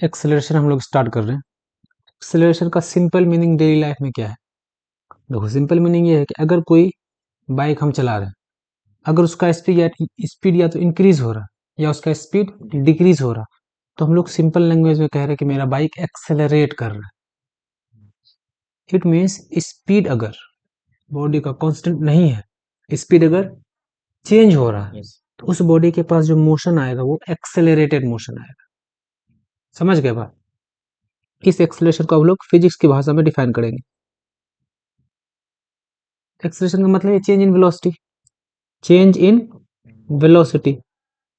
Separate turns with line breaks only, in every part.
Acceleration हम लोग start कर रहे हैं। एक्सेलरेशन का सिंपल मीनिंग डेली लाइफ में क्या है? देखो, सिंपल मीनिंग ये है कि अगर कोई बाइक हम चला रहे हैं, अगर उसका स्पीड या तो इंक्रीज हो रहा है या उसका स्पीड डिक्रीज हो रहा, तो हम लोग सिंपल लैंग्वेज में कह रहे हैं कि मेरा बाइक एक्सेलरेट कर रहा है। इट मीन्स स्पीड अगर बॉडी का कांस्टेंट नहीं है, स्पीड अगर चेंज हो रहा है, तो उस बॉडी के पास जो मोशन आएगा वो एक्सेलरेटेड मोशन आएगा। समझ गए बात? इस एक्सेलरेशन को हम लोग फिजिक्स की भाषा में डिफाइन करेंगे। एक्सेलरेशन का मतलब है change in velocity. Change in velocity,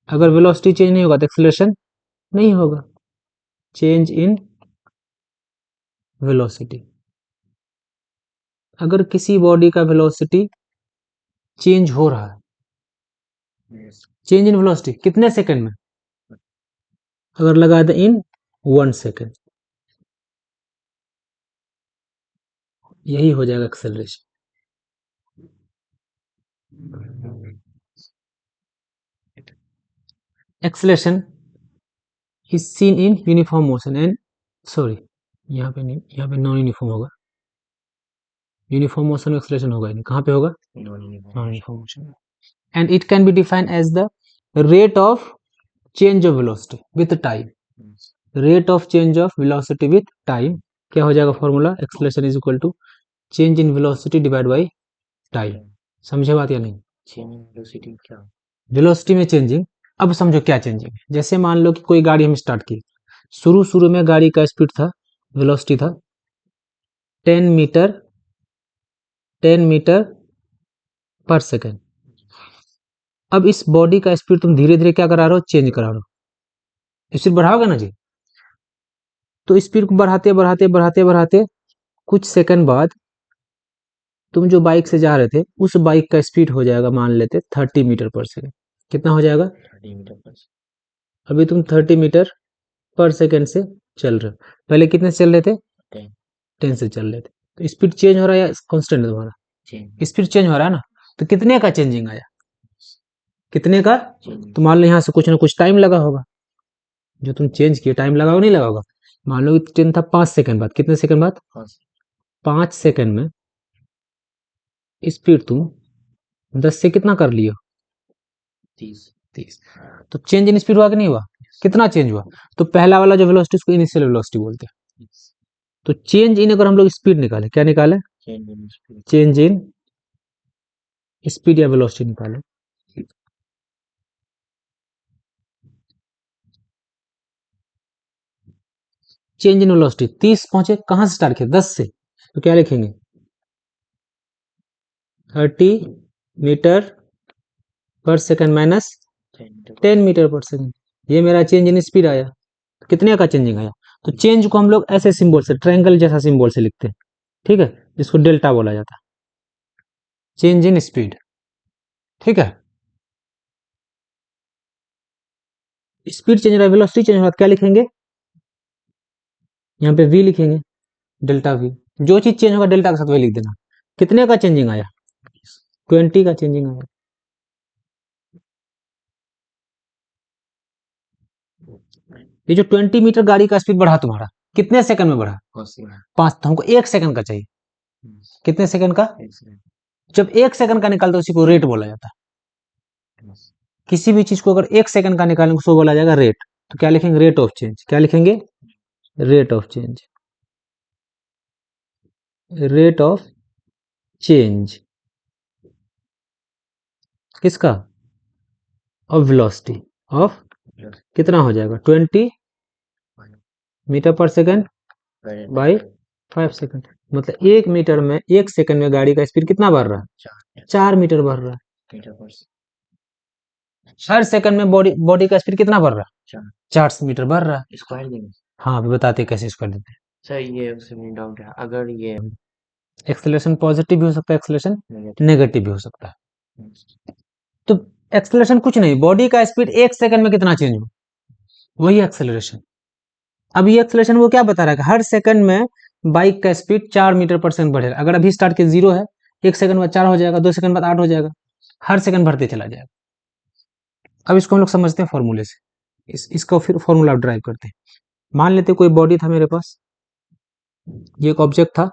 अगर वेलोसिटी चेंज नहीं होगा तो एक्सेलरेशन नहीं होगा। चेंज इन वेलोसिटी, अगर किसी बॉडी का वेलोसिटी चेंज हो रहा है, चेंज इन वेलोसिटी कितने सेकंड में? अगर लगा दे इन 1 सेकंड, यही हो जाएगा acceleration. Acceleration is seen in uniform motion and sorry, यहाँ पे नहीं, यहाँ पे नॉन यूनिफॉर्म होगा। यूनिफॉर्म मोशन में एक्सेलरेशन होगा नहीं, कहाँ पे होगा? Non uniform motion. And it can be defined as the rate of change of velocity with time. Rate of change of velocity with time क्या हो जाएगा formula? Acceleration is equal to change in velocity divide by time. समझे बात या नहीं? Change in velocity क्या? Velocity में changing. अब समझो क्या चेंजिंग है। जैसे मान लो कि कोई गाड़ी हम स्टार्ट की, शुरू में गाड़ी का स्पीड था, वेलोसिटी था 10 मीटर पर सेकेंड। अब इस बॉडी का स्पीड तुम धीरे धीरे क्या करा रहे हो? चेंज करा रहे हो। स्पीड बढ़ाओगे ना जी, तो स्पीड को बढ़ाते बढ़ाते बढ़ाते बढ़ाते कुछ सेकंड बाद तुम जो बाइक से जा रहे थे उस बाइक का स्पीड हो जाएगा, मान लेते 30 मीटर पर सेकेंड। कितना हो जाएगा? 30 मीटर पर सेकेंड। अभी तुम 30 मीटर पर सेकेंड से चल रहे हो, पहले कितने से चल रहे थे? 10 से चल रहे थे। तो स्पीड चेंज हो रहा है या कांस्टेंट है तुम्हारा? स्पीड चेंज हो रहा है ना, तो कितने का चेंजिंग आया? कितने का? तो मान लो यहाँ से कुछ ना कुछ टाइम लगा होगा, जो तुम चेंज किए टाइम लगा होगा नहीं लगा होगा? मान लो 10 था, 5 सेकंड बाद, कितने सेकंड बाद? 5 सेकंड में स्पीड तुम 10 से कितना कर लियो? 30। तो चेंज इन स्पीड हुआ कि नहीं हुआ? कितना चेंज हुआ? तो पहला वाला जो वेलोसिटी उसको इनिशियल वेलोसिटी बोलते हैं। तो चेंज इन अगर हम लोग स्पीड निकाले, क्या निकाले? चेंज इन स्पीड या वेलोसिटी निकाले। चेंज इन वेलोसिटी 30 पहुंचे, कहां से स्टार्ट किया? 10 से, तो क्या लिखेंगे? 30 मीटर पर सेकंड माइनस 10 मीटर पर सेकंड, ये मेरा चेंज इन स्पीड आया। तो कितने का चेंजिंग आया? तो चेंज को हम लोग ऐसे सिंबल से, ट्रायंगल जैसा सिंबल से लिखते हैं, ठीक है, जिसको डेल्टा बोला जाता है। चेंज इन स्पीड, ठीक है। स्पीड चेंज हो रहा है, वेलोसिटी चेंज हो रहा है, क्या लिखेंगे? यहाँ पे v लिखेंगे, डेल्टा v। जो चीज चेंज होगा डेल्टा के साथ वही लिख देना। कितने का चेंजिंग आया? 20 का चेंजिंग आया। ये जो 20 मीटर गाड़ी का स्पीड बढ़ा तुम्हारा, कितने सेकंड में बढ़ा? 5। तो हमको 1 सेकंड का चाहिए। कितने सेकंड का? जब 1 सेकंड का निकालते उसी को रेट बोला जाता है। किसी भी चीज को अगर 1 सेकंड का निकालेंगे उसको बोला जाएगा रेट। तो क्या लिखेंगे? Rate of change. क्या लिखेंगे? Rate of change. Rate of change किसका? ऑफ वेलोसिटी ऑफ, कितना हो जाएगा? 20 मीटर पर सेकंड बाई 5 सेकंड। मतलब 1 मीटर में 1 सेकंड में गाड़ी का स्पीड कितना बढ़ रहा है? 4 मीटर बढ़ रहा है। हर सेकंड में बॉडी का स्पीड कितना बढ़ रहा है? 4 मीटर बढ़ रहा है। स्क्वायर, हाँ अभी बताते कैसे स्क्वायर देते हैं। सर ये उसमें डाउट है, अगर ये एक्सेलरेशन पॉजिटिव भी हो सकता है, एक्सेलरेशन नेगेटिव भी हो सकता है। तो एक्सेलरेशन कुछ नहीं, बॉडी का स्पीड 1 सेकंड में कितना चेंज हो, वही एक्सेलरेशन। अब ये एक्सेलरेशन वो क्या बता रहा है कि हर सेकंड में बाइक का स्पीड 4 मीटर पर सेकंड बढ़ेगा। अगर अभी स्टार्ट के 0 है, 1 सेकंड बाद 4 हो जाएगा, 2 सेकंड बाद 8 हो जाएगा, हर सेकंड बढ़ते चला जाएगा। अब इसको हम लोग समझते हैं फॉर्मूले से, इसको फिर फॉर्मूला ड्राइव करते हैं। मान लेते कोई बॉडी था मेरे पास, ये एक ऑब्जेक्ट था,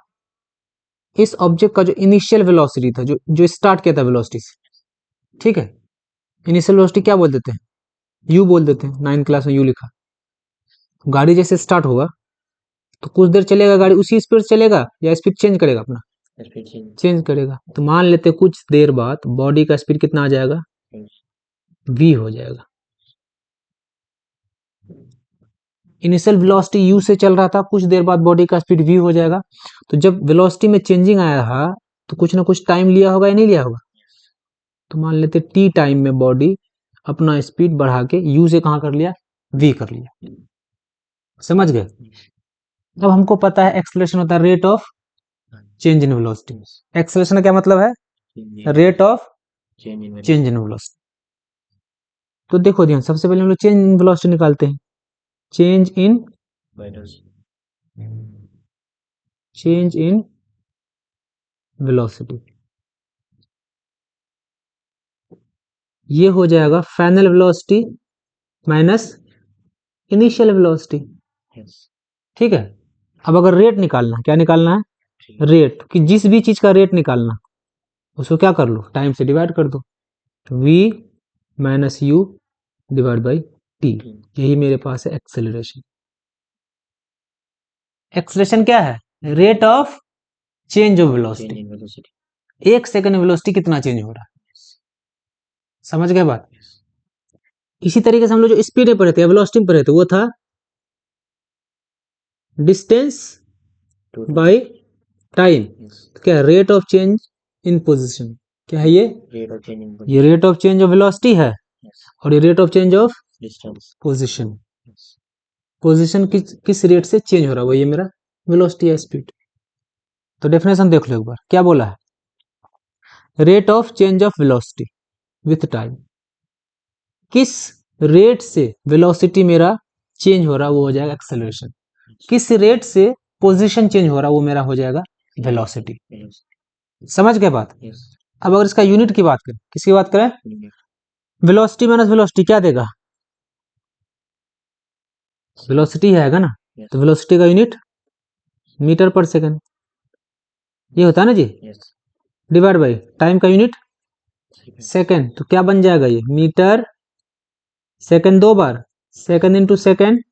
इस ऑब्जेक्ट का जो इनिशियल वेलोसिटी था, जो जो स्टार्ट किया था वेलोसिटी से, ठीक है, इनिशियल वेलोसिटी क्या बोल देते हैं, यू बोल देते हैं, 9th क्लास में यू लिखा। गाड़ी जैसे स्टार्ट होगा तो कुछ देर चलेगा, गाड़ी उसी स्पीड से चलेगा या स्पीड चेंज करेगा, अपना चेंज करेगा। तो मान लेते कुछ देर बाद बॉडी का स्पीड कितना आ जाएगा, v हो जाएगा। इनिशियल वेलोसिटी u से चल रहा था, कुछ देर बाद बॉडी का स्पीड v हो जाएगा। तो जब वेलोसिटी में चेंजिंग आया था तो कुछ ना कुछ टाइम लिया होगा या नहीं लिया होगा। तो मान लेते t टाइम में बॉडी अपना स्पीड बढ़ा के u से कहाँ कर लिया, v कर लिया। समझ गए। अब हमको पता है एक्सेलरेशन होता है rate of change in velocity. Acceleration का क्या मतलब है, rate of change in velocity. तो देखो ध्यान, सबसे पहले हम लोग चेंज इन वेलोसिटी निकालते हैं। चेंज इन वेलोसिटी, ये हो जाएगा final velocity minus initial velocity. ठीक है। अब अगर रेट निकालना, क्या निकालना है, रेट, कि जिस भी चीज का रेट निकालना उसको क्या कर लो, टाइम से डिवाइड कर दो। v minus u divide by T, यही मेरे पास है एक्सेलरेशन। एक्सेलरेशन क्या है, rate of change of velocity. एक सेकंड में वेलोसिटी कितना चेंज हो रहा है। समझ गए बात। इसी तरीके से हम लोग जो स्पीड में पढ़े थे, वेलोसिटी में पढ़े थे, वो था डिस्टेंस बाय टाइम। क्या, rate of change in position. क्या है ये rate of change of velocity है, और ये rate of change of position. Position किस रेट से चेंज हो रहा है, वो ये मेरा वेलोसिटी है, स्पीड। तो डेफिनेशन देख लो एक बार, क्या बोला है, rate of change of velocity with time. किस रेट से वेलोसिटी मेरा चेंज हो रहा है वो हो जाएगा एक्सेलरेशन। किस रेट से पोजीशन चेंज हो रहा है वो मेरा हो जाएगा वेलोसिटी। समझ गए बात। अब अगर इसका यूनिट की बात करें, किसकी बात करें, वेलोसिटी माइनस वेलोसिटी क्या देगा, वेलोसिटी आएगा ना। तो वेलोसिटी का यूनिट मीटर पर सेकंड, ये होता है ना जी, डिवाइड बाई टाइम का यूनिट सेकंड। तो क्या बन जाएगा ये, मीटर सेकंड, दो बार सेकंड इंटू सेकंड,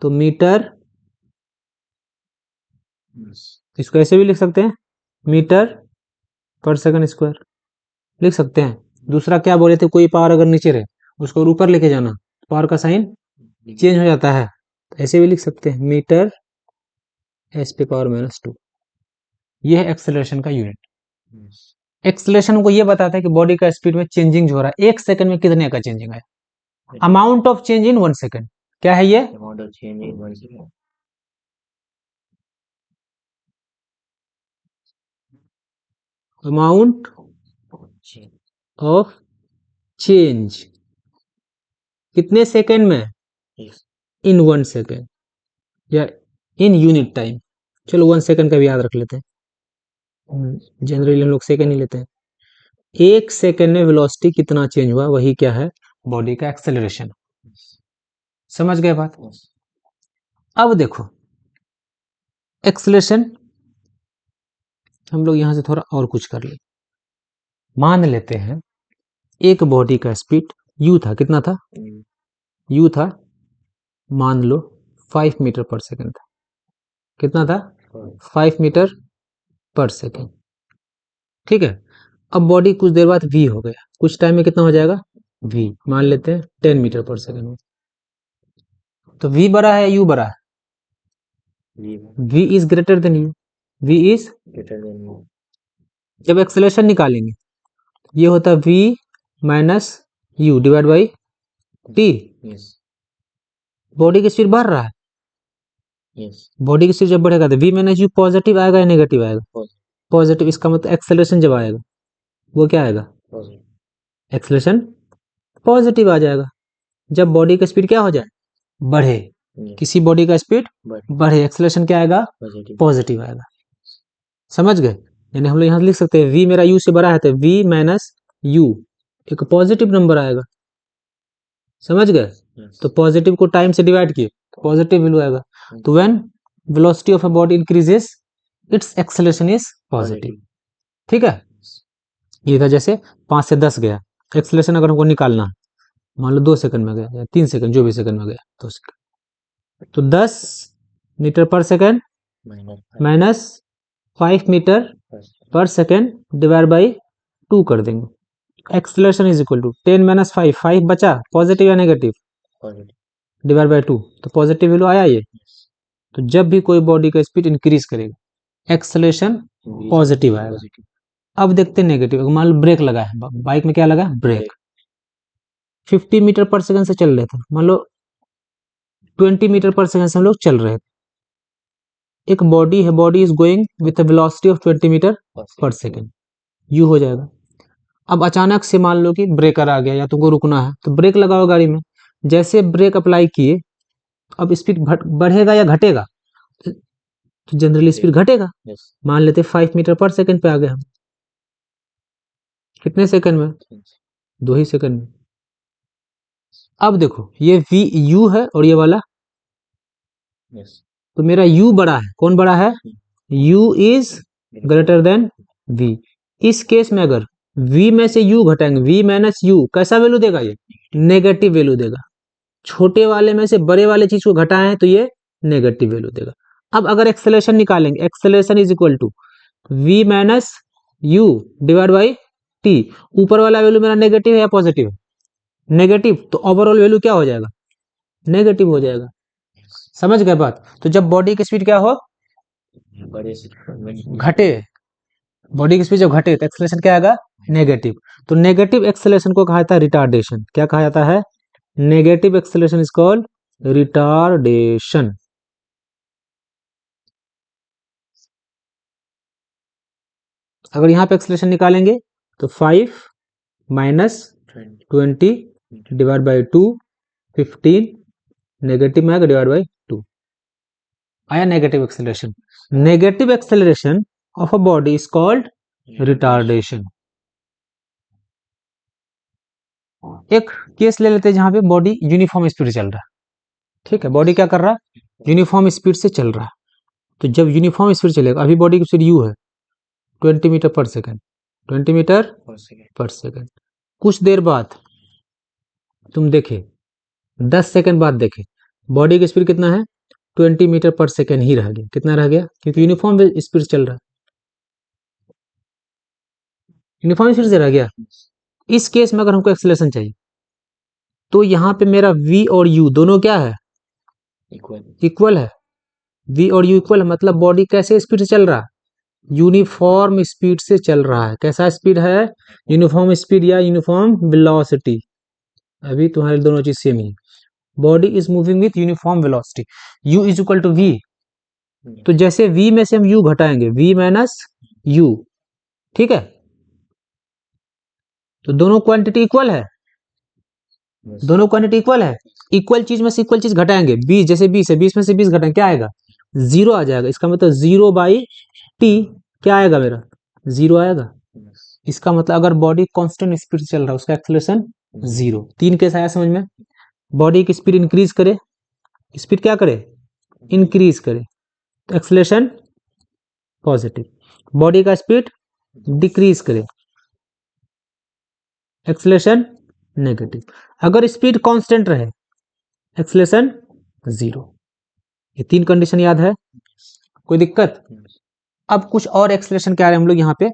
तो मीटर, इसको ऐसे भी लिख सकते हैं, मीटर पर सेकंड स्क्वायर लिख सकते हैं। दूसरा क्या बोले थे, कोई पावर अगर नीचे रहे उसको ऊपर लेके जाना, पावर का साइन चेंज हो जाता है, तो ऐसे भी लिख सकते हैं, मीटर एस पे पावर माइनस 2। ये है एक्सेलरेशन का यूनिट। एक्सेलरेशन को ये बताता है कि बॉडी का स्पीड में चेंजिंग हो रहा है, एक सेकंड में कितने का चेंजिंग है, amount of change in 1 second. क्या है ये, amount of change in 1 second, amount of change कितने सेकंड में, इन 1 सेकंड या इन यूनिट टाइम। चलो 1 सेकंड का भी याद रख लेते हैं, जनरली हम लोग सेकंड ही लेते हैं। एक सेकंड में वेलोसिटी कितना चेंज हुआ, वही क्या है, बॉडी का एक्सेलरेशन। समझ गए बात। अब देखो एक्सेलरेशन, हम लोग यहां से थोड़ा और कुछ कर ले। मान लेते हैं एक बॉडी का स्पीड u था, कितना था, u था, मान लो 5 मीटर पर सेकंड था। कितना था, 5 मीटर पर सेकंड। ठीक है। अब बॉडी कुछ देर बाद v हो गया, कुछ टाइम में कितना हो जाएगा, v मान लेते हैं 10 मीटर पर सेकंड में। तो v बड़ा है, u बड़ा है, v is greater than u, v is greater than u। जब एक्सेलरेशन निकालेंगे ये होता है v minus u divide by t। Body की स्पीड बढ़ रहा है, बॉडी की स्पीड जब बढ़ेगा तो v माइनस u पॉजिटिव आएगा या नेगेटिव आएगा, पॉजिटिव। इसका मतलब एक्सेलरेशन जब आएगा वो क्या आएगा, एक्सेलरेशन पॉजिटिव आ जाएगा। जब बॉडी का स्पीड क्या हो जाए, बढ़े, किसी बॉडी का स्पीड बढ़े, एक्सेलरेशन क्या आएगा, पॉजिटिव आएगा। समझ गए। यानी हम लोग यहाँ लिख सकते हैं v मेरा u से बड़ा है तो v माइनस u एक पॉजिटिव नंबर आएगा। समझ गए। तो पॉजिटिव को टाइम से डिवाइड किए पॉजिटिव वैल्यू आएगा। तो when velocity of a body increases it's acceleration is positive. ठीक है, ये था जैसे 5 से 10 गया, एक्सेलरेशन अगर हमको निकालना है, मान लो 2 सेकंड में गया या 3 सेकंड, जो भी सेकंड में गया 2 सेकंड, तो 10 मीटर पर सेकंड माइनस 5 मीटर पर सेकंड डिवाइड बाई 2 कर देंगे। Acceleration is equal to 10 minus 5, 5 बचा, पॉजिटिव या नेगेटिव, डिवाइड बाई 2, तो पॉजिटिव वैल्यू आया ये। तो जब भी कोई बॉडी का स्पीड इंक्रीज करेगा एक्सेलरेशन पॉजिटिव आएगा। अब देखते हैं नेगेटिव। मान लो ब्रेक लगा है, बाइक में क्या लगा है, ब्रेक। 50 मीटर पर सेकंड से चल रहे थे, मान लो 20 मीटर पर सेकंड से हम लोग चल रहे थे। एक बॉडी है, body is going with a velocity of 20 metre पर सेकंड, यू हो जाएगा। अब अचानक से मान लो कि ब्रेकर आ गया या तुमको रुकना है, तो ब्रेक लगाओ गाड़ी में। जैसे ब्रेक अप्लाई किए, अब स्पीड बढ़ेगा या घटेगा, तो जनरली स्पीड घटेगा। मान लेते 5 मीटर पर सेकंड पे आ गए हम, कितने सेकंड में, 2 ही सेकंड में। अब देखो ये वी यू है और ये वाला, तो मेरा u बड़ा है, कौन बड़ा है, u is greater than v। इस केस में अगर v में से u घटाएंगे, v माइनस u कैसा वैल्यू देगा, ये नेगेटिव वैल्यू देगा। छोटे वाले में से बड़े वाले चीज को घटाएं तो ये नेगेटिव वैल्यू देगा। अब अगर एक्सेलरेशन निकालेंगे, acceleration is equal to v minus u divide by t। ऊपर वाला वैल्यू मेरा नेगेटिव है या पॉजिटिव है, नेगेटिव, तो ओवरऑल वैल्यू क्या हो जाएगा, नेगेटिव हो जाएगा। समझ गए बात। तो जब बॉडी की स्पीड क्या हो, घटे, बॉडी की स्पीड जब घटे तो एक्सेलरेशन क्या आएगा, नेगेटिव। तो नेगेटिव एक्सेलरेशन को कहा जाता है रिटार्डेशन। क्या कहा जाता है, negative acceleration is called retardation. अगर यहां पे एक्सेलरेशन निकालेंगे तो 5 माइनस 20 डिवाइड बाई 2, 15 नेगेटिव में आएगा डिवाइड बाई 2, आया negative acceleration. Negative acceleration of a body is called retardation. एक केस ले लेते हैं जहां पे बॉडी यूनिफॉर्म स्पीड चल रहा है। ठीक है, बॉडी क्या कर रहा है, यूनिफॉर्म स्पीड से चल रहा है। तो जब यूनिफॉर्म स्पीड चलेगा, अभी बॉडी की स्पीड यू है 20 मीटर पर सेकंड, 20 मीटर पर सेकंड। कुछ देर बाद तुम देखे, 10 सेकंड बाद देखे, बॉडी की स्पीड कितना है, 20 मीटर पर सेकंड ही रह गया। कितना रह गया, क्योंकि यूनिफॉर्म स्पीड चल रहा है, यूनिफॉर्म स्पीड से रह गया। इस केस में अगर हमको एक्सेलरेशन चाहिए, तो यहाँ पे मेरा v और u दोनों क्या है, इक्वल है। v और u इक्वल है, मतलब बॉडी कैसे स्पीड से चल रहा है, यूनिफॉर्म स्पीड से चल रहा है। कैसा स्पीड है, यूनिफॉर्म स्पीड या यूनिफॉर्म वेलोसिटी। अभी तुम्हारे दोनों चीज सेम ही, body is moving with uniform velocity, u is equal to v। तो जैसे v में से हम u घटाएंगे, v माइनस u, ठीक है, तो दोनों क्वांटिटी इक्वल है, दोनों क्वांटिटी इक्वल है। इक्वल चीज में से इक्वल चीज घटाएंगे, 20 जैसे 20 है, 20 में से 20 घटाएंगे, क्या आएगा, 0 आ जाएगा। इसका मतलब 0 बाई टी क्या आएगा, मेरा 0 आएगा। इसका मतलब अगर बॉडी कांस्टेंट स्पीड से चल रहा है, उसका एक्सेलरेशन 0। 3 केस आया समझ में। बॉडी की स्पीड इंक्रीज करे, स्पीड क्या करे, इंक्रीज करे, तो एक्सेलरेशन पॉजिटिव। बॉडी का स्पीड डिक्रीज करे, एक्सेलरेशन नेगेटिव। अगर स्पीड कांस्टेंट रहे, एक्सेलरेशन 0। ये 3 कंडीशन याद है, कोई दिक्कत। अब कुछ और एक्सेलरेशन क्या आ रहे हैं हम लोग यहाँ पे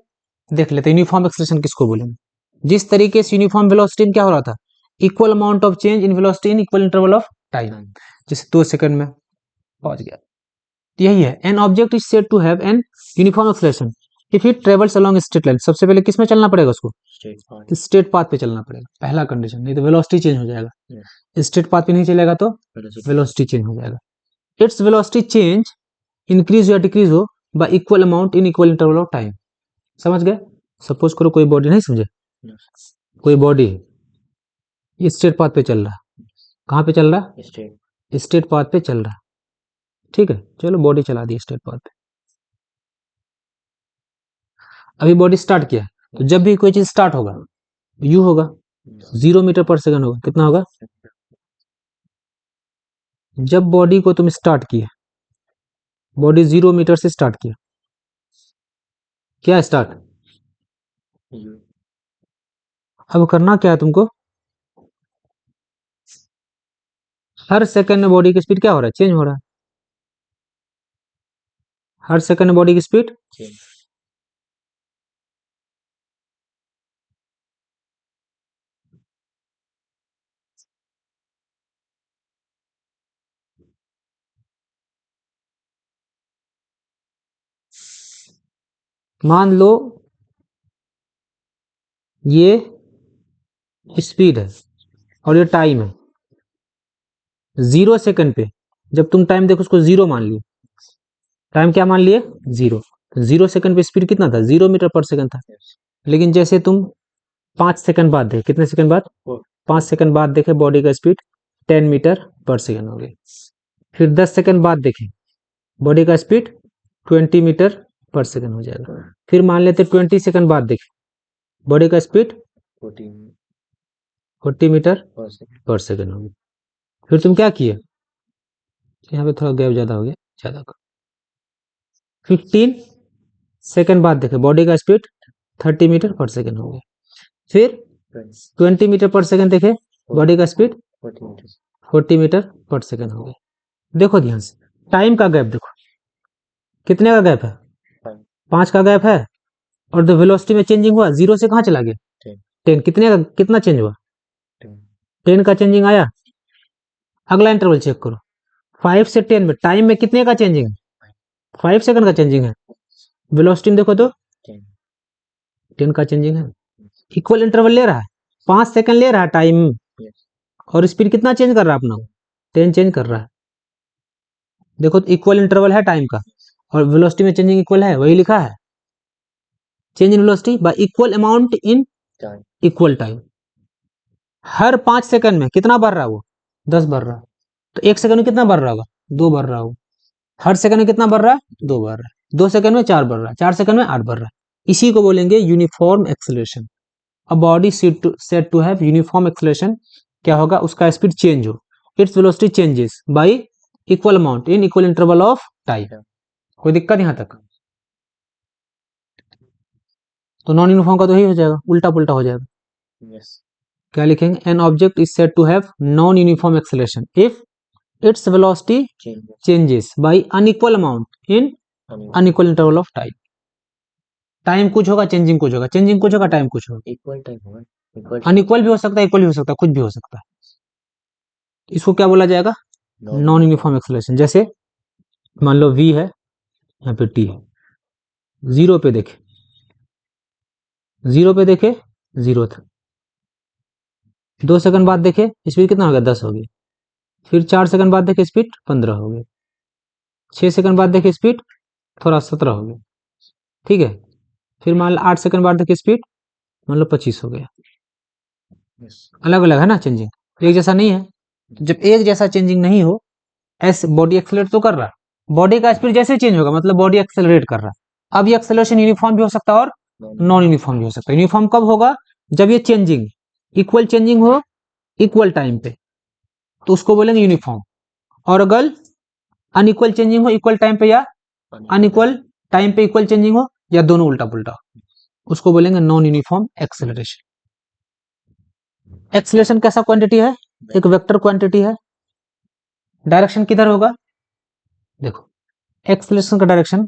देख लेते हैं। यूनिफॉर्म एक्सेलरेशन किसको बोलेंगे, जिस तरीके से यूनिफॉर्म वेलोसिटी में क्या हो रहा था, equal amount of change in velocity in equal interval of time, जैसे 2 सेकंड में पहुंच गया। तो यही है, an object is said to have an uniform acceleration if it travels along straight line. सबसे पहले किस में चलना पड़ेगा उसको, स्ट्रेट पाथ पे चलना पड़ेगा, पहला कंडीशन, नहीं तो वेलोसिटी चेंज हो जाएगा। स्ट्रेट पाथ पे नहीं चलेगा तो वेलोसिटी चेंज हो जाएगा। इट्स वेलोसिटी चेंज इंक्रीज या डिक्रीज हो by equal amount in equal interval of time. समझ गए। सपोज करो कोई बॉडी, नहीं समझे, कोई बॉडी स्ट्रेट पाथ पे चल रहा है, कहाँ पे चल रहा है, स्ट्रेट पाथ पे चल रहा है, ठीक है। चलो बॉडी चला दी स्ट्रेट पाथ पे, अभी बॉडी स्टार्ट किया, तो जब भी कोई चीज स्टार्ट होगा यू होगा, 0 मीटर पर सेकंड होगा, कितना होगा, जब बॉडी को तुम स्टार्ट किया, बॉडी 0 मीटर से स्टार्ट किया, क्या स्टार्ट, अब करना क्या है तुमको, हर सेकंड में बॉडी की स्पीड क्या हो रहा है, चेंज हो रहा है, हर सेकंड में बॉडी की स्पीड मान लो ये स्पीड है और ये टाइम है, 0 सेकंड पे जब तुम टाइम देखो उसको 0 मान लियो, टाइम क्या मान लिए 0, 0 सेकंड पे स्पीड कितना था 0 मीटर पर सेकंड था। लेकिन जैसे तुम 5 सेकंड बाद देखे, कितने सेकंड बाद, 5 सेकंड बाद देखे बॉडी का स्पीड 10 मीटर पर सेकंड हो गई। फिर 10 सेकंड बाद देखें बॉडी का स्पीड 20 मीटर पर सेकंड हो जाएगा। फिर मान लेते 20 सेकंड बाद देखें बॉडी का स्पीड 40 मीटर पर सेकंड होगी। फिर तुम क्या किए, यहाँ पे थोड़ा गैप ज्यादा हो गया, ज्यादा कर, 15 सेकंड बाद देखे बॉडी का स्पीड 30 मीटर पर सेकंड हो गया। फिर 20 मीटर पर सेकंड देखे बॉडी का स्पीड 40 मीटर पर सेकंड हो गया। देखो ध्यान से टाइम का गैप देखो, कितने का गैप है, 5 का गैप है, और द वेलोसिटी में चेंजिंग हुआ 0 से कहाँ चला गया 10, कितने का, कितना चेंज हुआ 10 का चेंजिंग आया। अगला इंटरवल चेक करो, 5 से 10 में टाइम में कितने का चेंजिंग है, 5 सेकंड का चेंजिंग है, वेलोसिटी में देखो तो 10 का चेंजिंग है। इक्वल इंटरवल ले रहा है, 5 सेकंड ले रहा है टाइम, और स्पीड कितना चेंज कर रहा है अपना, 10 चेंज कर रहा है। देखो इक्वल इंटरवल है टाइम का और वेलोसिटी में चेंजिंग इक्वल है, वही लिखा है, change in velocity bye equal amount in equal time. Her 5 second में कितना बढ़ रहा है वो 10 बढ़ रहा है, तो 1 सेकंड में कितना बढ़ रहा होगा 2 बढ़ रहा होगा, हर सेकंड में कितना बढ़ रहा है 2 बढ़ रहा है, 2 सेकंड में 4 बढ़ रहा है, 4 सेकंड में 8 बढ़ रहा है। इसी को बोलेंगे uniform acceleration. A body said to have uniform acceleration, क्या होगा, उसका स्पीड चेंज हो, its velocity changes by equal amount in equal interval of time. कोई दिक्कत यहां तक, तो नॉन यूनिफॉर्म का तो यही हो जाएगा, उल्टा पुल्टा हो जाएगा। क्या लिखेंगे, an object is said to have non uniform acceleration if its velocity changes by unequal amount in unequal interval of time. Time कुछ होगा, चेंजिंग कुछ होगा, चेंजिंग कुछ होगा, टाइम कुछ होगा, इक्वल टाइम होगा, अनइक्वल भी हो सकता है, इक्वल भी हो सकता है, कुछ भी हो सकता है। इसको क्या बोला जाएगा, नॉन यूनिफॉर्म एक्सेलरेशन। जैसे मान लो v है, यहाँ पे t है, 0 पे देखे, 0 पे देखे 0 था, 2 सेकंड बाद देखे स्पीड कितना हो गया 10 हो गई, फिर 4 सेकंड बाद देखे स्पीड 15 हो गई, 6 सेकंड बाद देखे स्पीड थोड़ा 17 हो गया, ठीक है। फिर मान लो 8 सेकंड बाद देखे स्पीड मान लो 25 हो गया। अलग अलग है ना चेंजिंग, एक जैसा नहीं है। तो जब एक जैसा चेंजिंग नहीं हो, ऐसे बॉडी एक्सेलरेट तो कर रहा है, बॉडी का स्पीड जैसे चेंज होगा मतलब बॉडी एक्सेलरेट कर रहा है। अब ये एक्सेलरेशन यूनिफॉर्म भी हो सकता है और नॉन यूनिफॉर्म भी हो सकता है। यूनिफॉर्म कब होगा, जब ये चेंजिंग इक्वल चेंजिंग हो इक्वल टाइम पे, तो उसको बोलेंगे यूनिफॉर्म। और अगर अनइक्वल चेंजिंग हो इक्वल टाइम पे, या अनइक्वल टाइम पे इक्वल चेंजिंग हो, या दोनों उल्टा पुल्टा, उसको बोलेंगे नॉन यूनिफॉर्म एक्सेलरेशन। एक्सेलरेशन कैसा क्वांटिटी है, एक वेक्टर क्वांटिटी है। डायरेक्शन किधर होगा, देखो एक्सेलरेशन का डायरेक्शन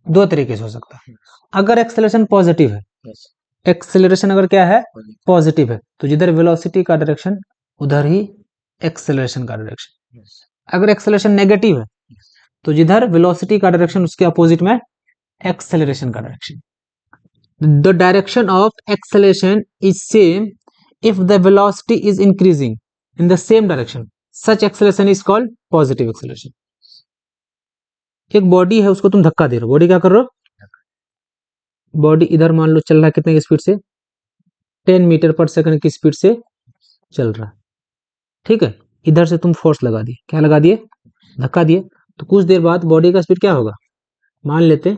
दो तरीके से हो सकता है। अगर एक्सेलरेशन पॉजिटिव है, एक्सेलरेशन अगर क्या है पॉजिटिव है, तो जिधर वेलोसिटी का डायरेक्शन उधर ही एक्सेलरेशन का डायरेक्शन। अगर एक्सेलरेशन नेगेटिव है, तो जिधर वेलोसिटी का डायरेक्शन उसके अपोजिट में एक्सेलरेशन का direction. The direction of acceleration is same if the velocity is increasing in the same direction, such acceleration is called positive acceleration। एक बॉडी है उसको तुम धक्का दे रहे हो, बॉडी क्या कर रहे हो, बॉडी इधर मान लो चल रहा है कितने की स्पीड से 10 मीटर पर सेकंड की स्पीड से चल रहा है, ठीक है। इधर से तुम फोर्स लगा दिए, क्या लगा दिए, धक्का दिए, तो कुछ देर बाद बॉडी का स्पीड क्या होगा, मान लेते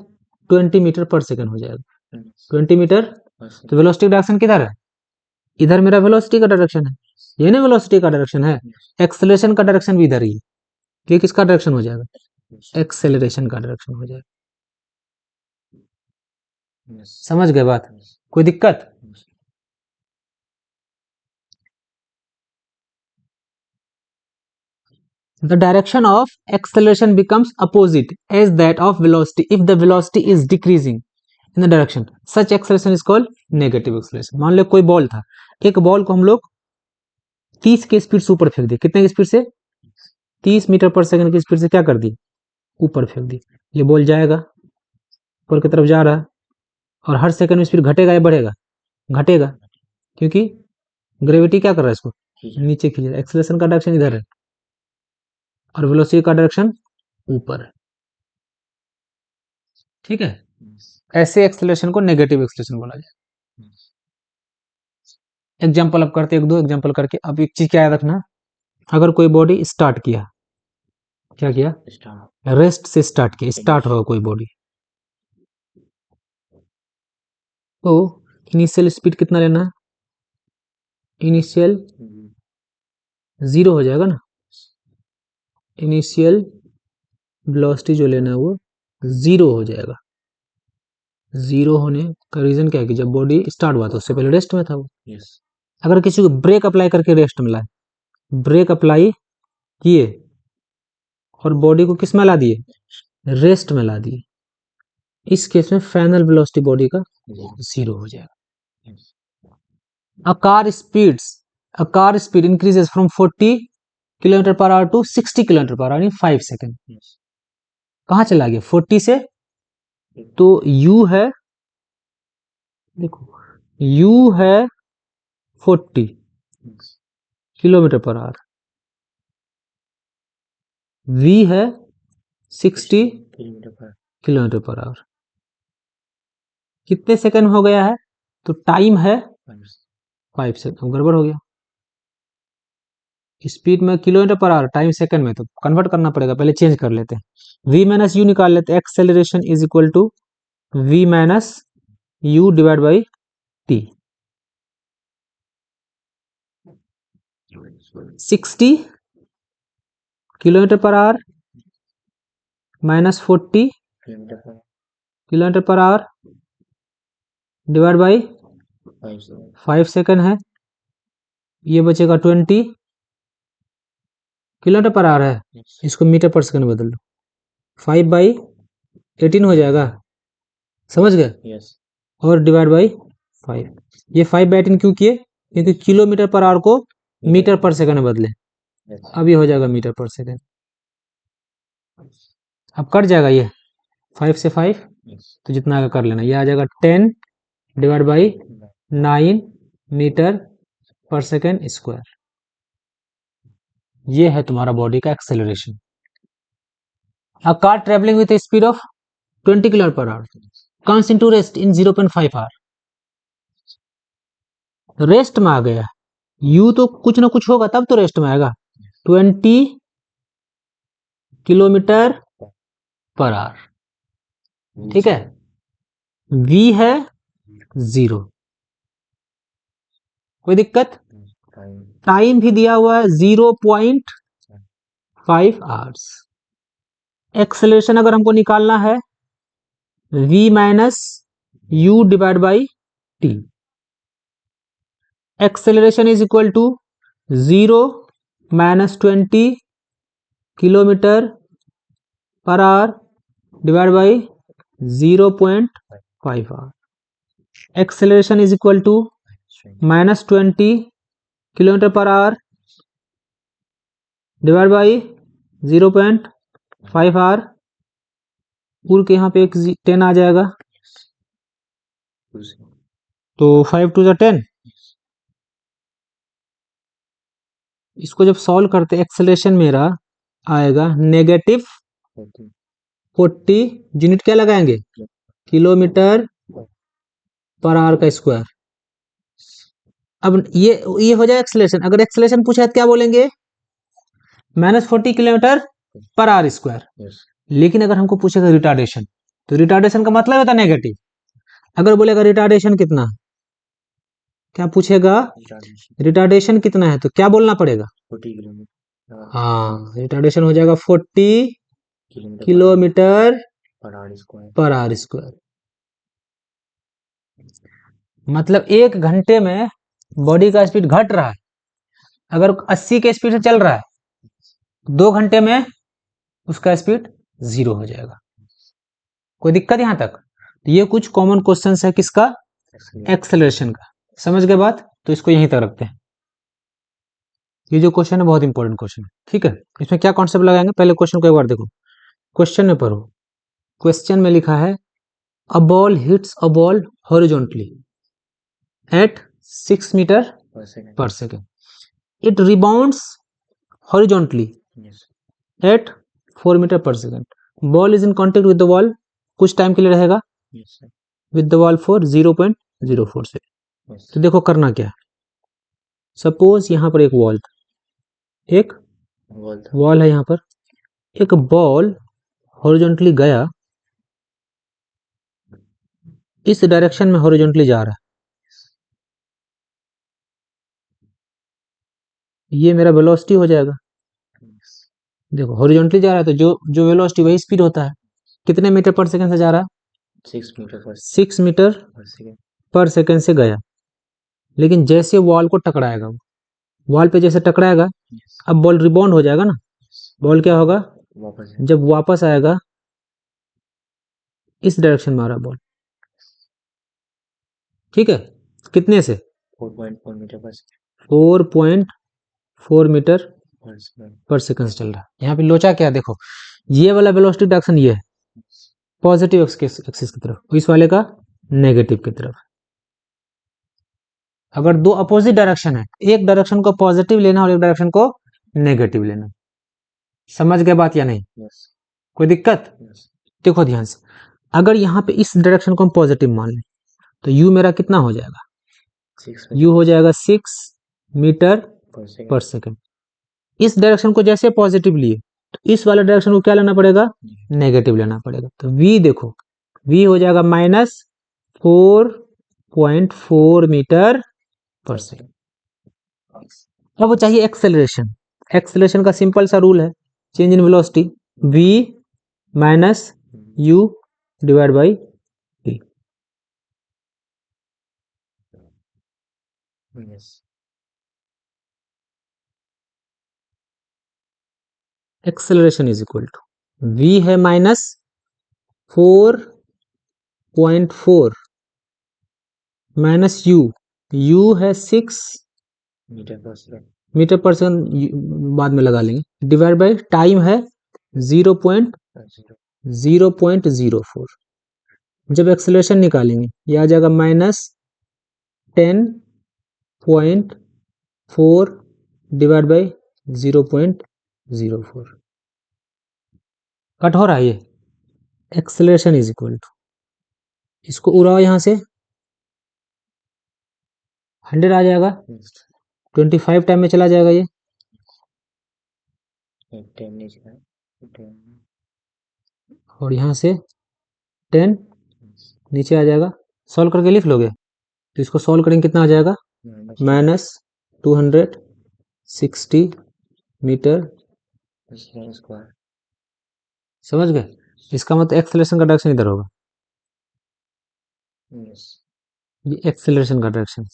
20 मीटर पर सेकंड हो जाएगा, 20 मीटर। तो वेलोसिटी डायरेक्शन किधर है, इधर मेरा वेलोसिटी का डायरेक्शन है, ये ना वेलोसिटी का डायरेक्शन है, एक्सेलरेशन का डायरेक्शन भी इधर ही है, ये किसका डायरेक्शन हो जाएगा? एक्सेलरेशन का डायरेक्शन हो जाएगा। समझ गए बात? कोई दिक्कत? The direction of acceleration becomes opposite as that of velocity if the velocity is decreasing in the direction. Such acceleration is called negative acceleration. मान लो कोई बॉल था, एक बॉल को हम लोग 30 के स्पीड से ऊपर फेंक दिए। कितने की स्पीड से? 30 मीटर पर सेकंड की स्पीड से क्या कर दी? ऊपर फेंक दी। ये बॉल जाएगा, ऊपर की तरफ जा रहा है, और हर सेकंड में स्पीड घटेगा या बढ़ेगा? घटेगा, क्योंकि ग्रेविटी क्या कर रहा है इसको? नीचे खींच रहा है। एक्सेलरेशन का डायरेक्शन इधर है और वेलोसिटी का डायरेक्शन ऊपर है। ठीक है, ऐसे एक्सेलरेशन को नेगेटिव एक्सेलरेशन बोला जाए। एग्जांपल अब करते, एक दो एग्जांपल करके। अब एक चीज क्या याद रखना, अगर कोई बॉडी स्टार्ट किया, क्या किया? रेस्ट से स्टार्ट किया, स्टार्ट होगा कोई बॉडी, तो इनिशियल स्पीड कितना लेना है? इनिशियल 0 हो जाएगा ना। इनिशियल वेलोसिटी जो लेना है वो 0 हो जाएगा। 0 होने का रीजन क्या है कि जब बॉडी स्टार्ट हुआ तो उससे पहले रेस्ट में था वो। अगर किसी को ब्रेक अप्लाई करके रेस्ट में लाए, ब्रेक अप्लाई किए और बॉडी को किस में ला दिए? रेस्ट में ला दिए, इस केस में फाइनल वेलोसिटी बॉडी का 0 हो जाएगा। A car speed increases from 40 kilometre per hour to 60 kilometre per hour in 5 second. कहाँ चला गया? 40 से, तो u है, देखो u है 40 किलोमीटर पर आवर, v है 60 किलोमीटर पर आवर। कितने सेकंड हो गया है? तो टाइम है 5 सेकंड। गड़बड़ हो गया, स्पीड में kilometre per our, time second में, तो कन्वर्ट करना पड़ेगा। पहले चेंज कर लेते हैं, v माइनस यू निकाल लेते हैं। Acceleration is equal to v minus u divide by t. 60 kilometre per hour minus 40 kilometre per hour divide by 5 second है, ये बचेगा 20 किलोमीटर पर आवर है, इसको मीटर पर सेकंड बदल लो, 5/18 हो जाएगा। समझ गए? और डिवाइड बाई 5। ये 5/18 क्यों किए? क्योंकि किलोमीटर पर आवर को मीटर पर सेकंड में बदले। अब ये हो जाएगा मीटर पर सेकंड। अब कट जाएगा ये 5 से 5, तो जितना आगे कर लेना, ये आ जाएगा 10 डिवाइड बाई 9 मीटर पर सेकंड स्क्वायर। ये है तुम्हारा बॉडी का acceleration. A car traveling with a speed of 20 kilometre per hour comes into rest in 0.5 hour. Rest में आ गया, यू तो कुछ ना कुछ होगा तब तो रेस्ट में आएगा। 20 किलोमीटर पर आवर, ठीक है। v है 0, कोई दिक्कत? टाइम भी दिया हुआ है 0.5 आवर्स। एक्सेलरेशन अगर हमको निकालना है, v minus u divide by t. Acceleration is equal to 0 minus 20 kilometre per hour divide by 0.5 hour. Acceleration is equal to minus 20 kilometre per hour divide by 0.5 hour. पूरे के यहाँ पे एक 10 आ जाएगा, तो 5 टू 10। इसको जब सॉल्व करते एक्सेलरेशन मेरा आएगा नेगेटिव 40, यूनिट क्या लगाएंगे? किलोमीटर पर आवर का स्क्वायर। अब ये हो जाए एक्सेलरेशन। अगर एक्सेलरेशन पूछा है तो क्या बोलेंगे? -40 किलोमीटर पर आवर स्क्वायर। लेकिन अगर हमको पूछेगा रिटार्डेशन, तो रिटार्डेशन का मतलब होता है नेगेटिव। अगर बोलेगा रिटार्डेशन कितना, क्या पूछेगा? रिटार्डेशन कितना है, तो क्या बोलना पड़ेगा? हाँ, रिटार्डेशन हो जाएगा 40 किलोमीटर पर आवर स्क्वायर। मतलब 1 घंटे में बॉडी का स्पीड घट रहा है। अगर 80 के स्पीड से चल रहा है, 2 घंटे में उसका स्पीड 0 हो जाएगा। कोई दिक्कत यहाँ तक? ये कुछ कॉमन क्वेश्चन है किसका? एक्सेलरेशन का। समझ गए बात? तो इसको यहीं तक रखते हैं। ये जो क्वेश्चन है बहुत इंपॉर्टेंट क्वेश्चन है, ठीक है। इसमें क्या कॉन्सेप्ट लगाएंगे, पहले क्वेश्चन को एक बार देखो। क्वेश्चन में पढ़ो। क्वेश्चन में लिखा है a ball hits a ball horizontally at 6 metre per second. It rebounds horizontally at 4 metre per second. Ball is in contact with the wall, कुछ टाइम के लिए रहेगा with the wall for 0.04 second. तो देखो करना क्या है। सपोज यहाँ पर एक वॉल था, एक वॉल है यहाँ पर, एक बॉल हॉरिजॉन्टली गया, इस डायरेक्शन में हॉरिजॉन्टली जा रहा है। ये मेरा वेलोसिटी हो जाएगा। देखो हॉरिजॉन्टली जा रहा है तो जो वेलोसिटी वही स्पीड होता है। कितने मीटर पर सेकंड से जा रहा है? 6 मीटर पर सेकंड से गया। लेकिन जैसे वॉल को टकराएगा, वॉल पे जैसे टकराएगा, अब बॉल रिबाउंड हो जाएगा ना। बॉल क्या होगा? जब वापस आएगा, इस डायरेक्शन में आ रहा बॉल, ठीक है। कितने से? 4.4 मीटर पर सेकंड से चल रहा है। यहाँ पे लोचा क्या है देखो, ये वाला वेलोसिटी डायरेक्शन ये है पॉजिटिव एक्सिस की तरफ, इस वाले का नेगेटिव की तरफ। अगर दो अपोजिट डायरेक्शन है, एक डायरेक्शन को पॉजिटिव लेना और एक डायरेक्शन को नेगेटिव लेना। समझ गए बात या नहीं? कोई दिक्कत? देखो ध्यान से, अगर यहाँ पे इस डायरेक्शन को हम पॉजिटिव मान लें तो u मेरा कितना हो जाएगा? u हो जाएगा 6 मीटर पर सेकंड। इस डायरेक्शन को जैसे पॉजिटिव लिए तो इस वाले डायरेक्शन को क्या लेना पड़ेगा? नेगेटिव लेना पड़ेगा। तो v देखो, v हो जाएगा -4.4 मीटर पर सेकंड। अब चाहिए एक्सेलरेशन। एक्सेलरेशन का सिंपल सा रूल है, change in velocity v minus u divide by t। Acceleration is equal to v है -4.4 माइनस u है 6 मीटर पर सेकंड, बाद में लगा लेंगे, डिवाइड बाई टाइम है 0.04। जब एक्सेलरेशन निकालेंगे ये आ जाएगा -10.4 डिवाइड बाई 0.04। कट हो रहा है ये। एक्सेलरेशन इज इक्वल टू, इसको उड़ाओ यहाँ से, 100 आ जाएगा, 25 टाइम में चला जाएगा ये, और यहाँ से 10 नीचे आ जाएगा। सॉल्व करके लिख लोगे तो इसको सॉल्व करेंगे, कितना आ जाएगा? -260 मीटर स्क्वायर। समझ गए? इसका मतलब एक्सेलरेशन का डायरेक्शन इधर होगा, ये एक्सेलरेशन का डायरेक्शन।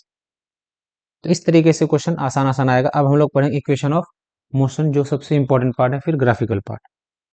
तो इस तरीके से क्वेश्चन आसान आसान आएगा। अब हम लोग पढ़ेंगे इक्वेशन ऑफ मोशन, जो सबसे इंपॉर्टेंट पार्ट है, फिर ग्राफिकल पार्ट।